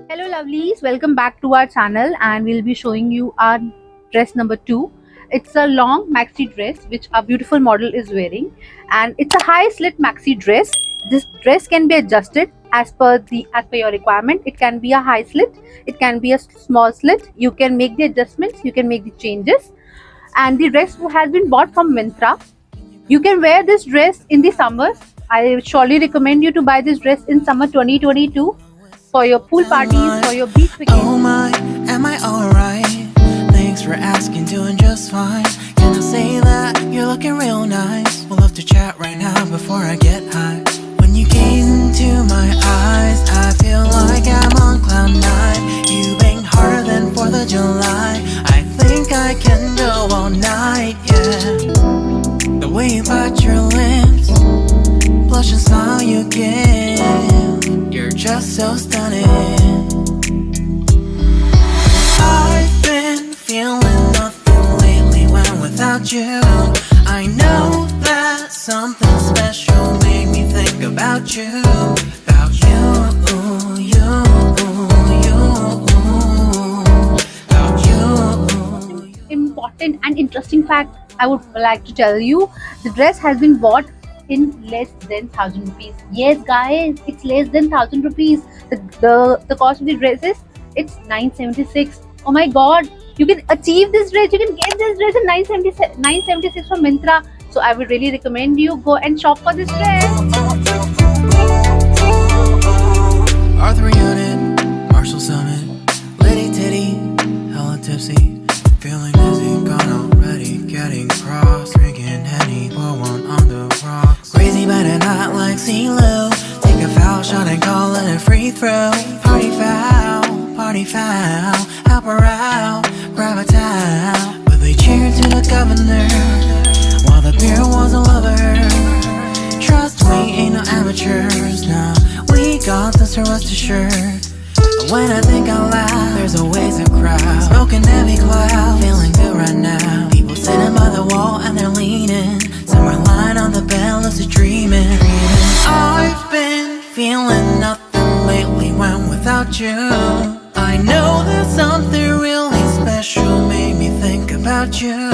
Hello lovelies, welcome back to our channel and we'll be showing you our dress number 2. It's a long maxi dress which our beautiful model is wearing, and it's a high slit maxi dress. This dress can be adjusted as per your requirement. It can be a high slit, it can be a small slit. You can make the adjustments, you can make the changes, and the dress has been bought from Myntra. You can wear this dress in the summers. I surely recommend you to buy this dress in summer 2022 for your pool parties, for your beach vacations. Oh my, am I alright? Thanks for asking, doing just fine. Can I say that you're looking real nice? We'll have to chat right now before I get high. When you gaze into my eyes, I feel like I'm on cloud 9. You bang harder than 4th of July. I think I can go all night, yeah. The way you bite your lips, blush and smile you give, you're just so stunning. I've been feeling nothing lately when without you. I know that something special made me think about you. About you, you, about you. Important and interesting fact I would like to tell you: the dress has been bought in less than 1,000 rupees. Yes guys, it's less than 1,000 rupees. The cost of the dress is it's 976. Oh my god, you can achieve this dress, you can get this dress in 976 from Myntra. So I would really recommend you go and shop for this dress. Arthur Unit, Marshall Summit, Liddy Titty, hella tipsy, feeling dizzy, gone already, getting cross, drinking Henny, pour one on the rocks. Crazy but not like CeeLo, take a foul shot and call it a free throw. Party foul, help her out, grab a towel. But they cheered to the governor, while the beer was a lover. Trust we ain't no amateurs, nah, we got this, rest assured. When I think out loud, there's always a crowd, smoking heavy cloud, feeling good right now. People sitting by the wall and they're leaning, somewhere lying on the bed, lucid dreaming. I've been feeling nothing lately when without you. I know that something really special made me think about you.